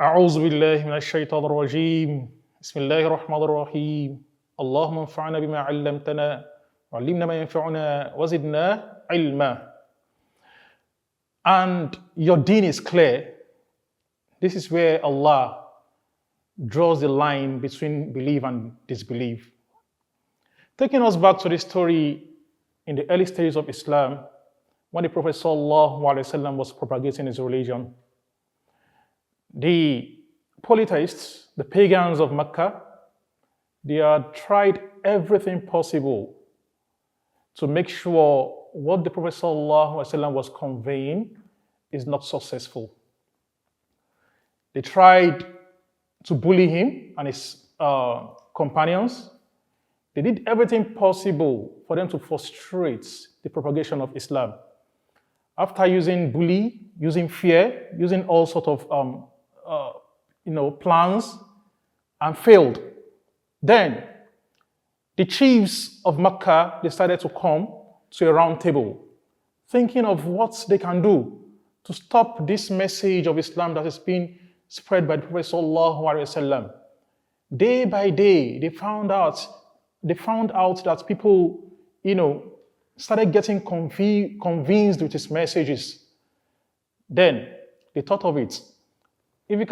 أعوذ بالله من الشيطان الرجيم بسم الله الرحمن الرحيم اللهم انفعنا بما علمتنا وعلمنا ما ينفعنا وزدنا علما. And your deen is clear. This is where Allah draws the line between belief and disbelief. Taking us back to the story in the early stages of Islam, when the Prophet ﷺ was propagating his religion, the polytheists, the pagans of Mecca, they had tried everything possible to make sure what the Prophet ﷺ was conveying is not successful. They tried to bully him and his companions. They did everything possible for them to frustrate the propagation of Islam. After using bully, using fear, using all sorts of plans, and failed. Then the chiefs of Mecca decided to come to a round table, thinking of what they can do to stop this message of Islam that is being spread by the Prophet ﷺ. Day by day, they found out that people, started getting convinced with his messages. Then they thought of it. If you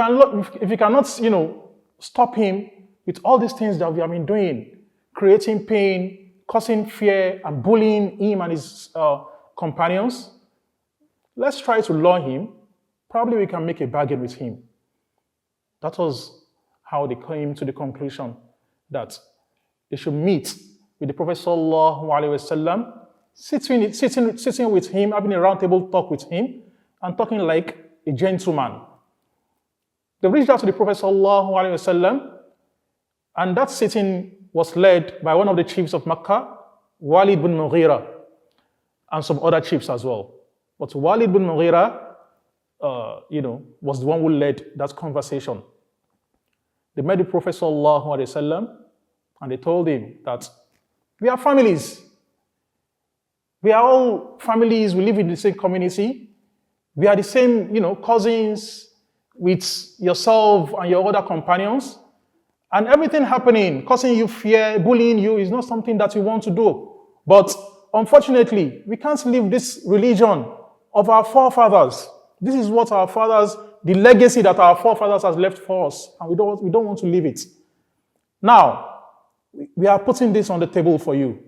cannot, stop him with all these things that we have been doing, creating pain, causing fear, and bullying him and his companions, let's try to lure him. Probably we can make a bargain with him. That was how they came to the conclusion that they should meet with the Prophet ﷺ, sitting with him, having a round table talk with him, and talking like a gentleman. They reached out to the Prophet ﷺ, and that sitting was led by one of the chiefs of Makkah, Walid bin Mughira, and some other chiefs as well. But Walid bin Mughira, was the one who led that conversation. They met the Prophet ﷺ, and they told him that we are families. We are all families. We live in the same community. We are the same, cousins with yourself and your other companions. And everything happening, causing you fear, bullying you, is not something that we want to do. But unfortunately, we can't live this religion of our forefathers. This is what our fathers, the legacy that our forefathers has left for us, and we don't want to leave it. Now, we are putting this on the table for you.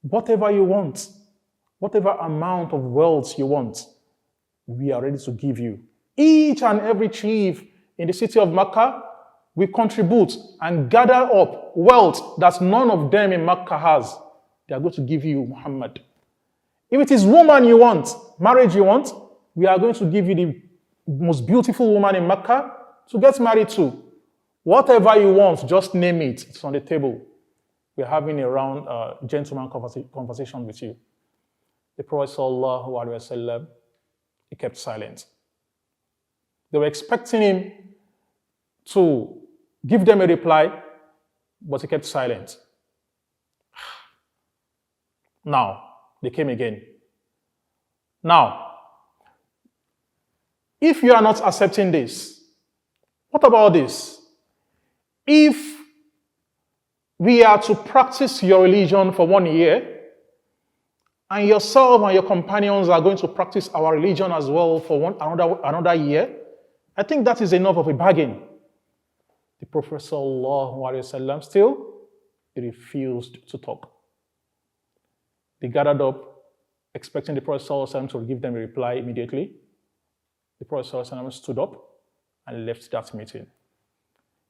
Whatever you want, whatever amount of wealth you want, we are ready to give you. Each and every chief in the city of Mecca will contribute and gather up wealth that none of them in Mecca has. They are going to give you, Muhammad. If it is woman you want, marriage you want, we are going to give you the most beautiful woman in Mecca to get married to. Whatever you want, just name it. It's on the table. We're having a round gentleman conversation with you. The Prophet ﷺ, he kept silent. They were expecting him to give them a reply, but he kept silent. Now, they came again. Now, if you are not accepting this, what about this? If we are to practice your religion for 1 year, and yourself and your companions are going to practice our religion as well for another year, I think that is enough of a bargain. The Prophet ﷺ still refused to talk. They gathered up, expecting the Prophet ﷺ to give them a reply immediately. The Prophet ﷺ stood up and left that meeting.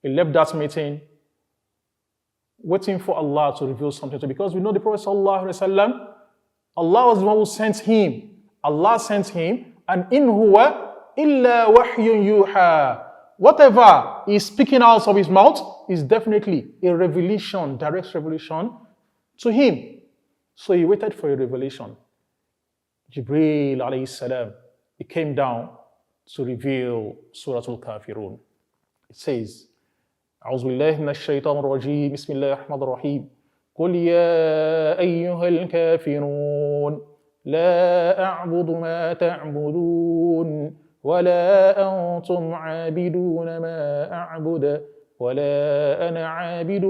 He left that meeting waiting for Allah to reveal something to him, because we know the Prophet ﷺ, Allah was the one who sent him. Allah sent him, and in huwa illa wahyun yuha. Whatever is speaking out of his mouth is definitely a revelation, direct revelation to him. So he waited for a revelation. Jibreel alayhi salam, he came down to reveal Surah Al-Kafirun. It says, أعوذ بالله من الشيطان الرجيم بسم الله الرحمن الرحيم قل يا أيها الكافرون لا أعبد ما تعبدون ولا أنتم عابدون ما أعبد ولا أنا عابد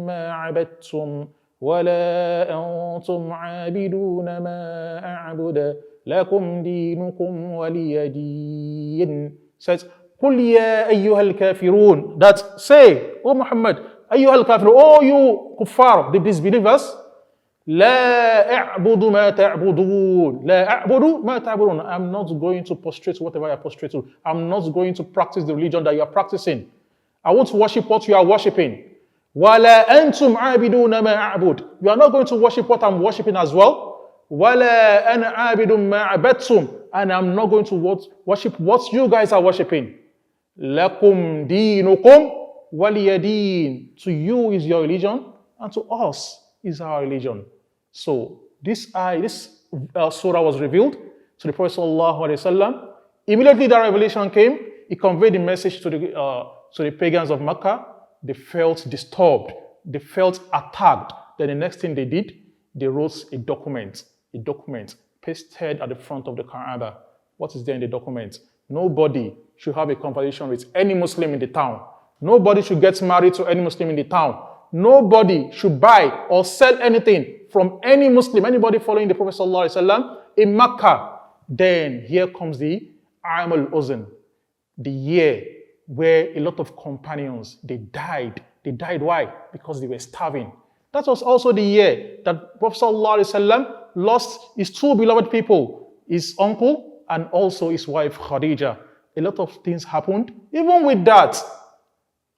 ما عبدتم ولا أنتم عابدون ما أعبد لكم دينكم ولي دين. Says, قل يا أيها الكافرون. That say, O Muhammad, أيها الكافرون, oh you kuffar, the disbelievers, لا أعبد ما تعبدون. لا أعبد ما تعبدون. I'm not going to prostrate to whatever you are prostrate to. I'm not going to practice the religion that you are practicing. I won't worship what you are worshiping. وَلَا أَنْتُمْ عَابِدُونَ مَا أَعْبُدُ. You are not going to worship what I'm worshiping as well. وَلَا أَنَا عَابِدٌ مَا عَبَدْتُمْ. And I'm not going to worship what you guys are worshiping. لَكُمْ دِينُكُمْ وَلِيَ دِينٌ. To you is your religion, and to us is our religion. So this surah was revealed to the Prophet ﷺ. Immediately the revelation came, he conveyed the message to the pagans of Mecca. They felt disturbed, they felt attacked. Then the next thing they did, they wrote a document pasted at the front of the Kaaba. What is there in the document? Nobody should have a conversation with any Muslim in the town. Nobody should get married to any Muslim in the town. Nobody should buy or sell anything from any Muslim, anybody following the Prophet ﷺ in Mecca. Then here comes the Aam al-Uzn, the year where a lot of companions, they died. They died, why? Because they were starving. That was also the year that Prophet ﷺ lost his two beloved people, his uncle and also his wife Khadija. A lot of things happened. Even with that,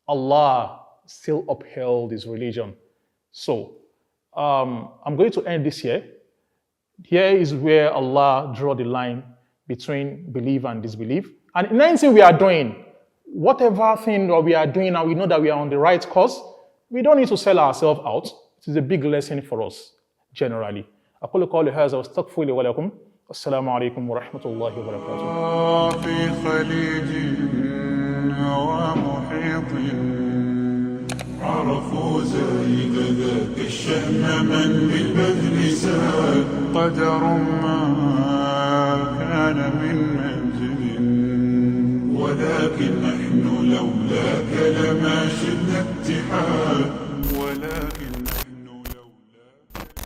Allah still upheld his religion. So, I'm going to end this here. Here is where Allah drew the line between belief and disbelief. And in anything we are doing, whatever thing that we are doing and we know that we are on the right course, we don't need to sell ourselves out. It is a big lesson for us, generally. أقول قولي هذا واستغفر لي ولكم. السلام عليكم ورحمة الله وبركاته. في خليج ومحيط عرفوا زايد ذاك الشأن من بالبذل ساد قدر ما كان من منزل ولكن نحن لولاك لما شئنا اتحاد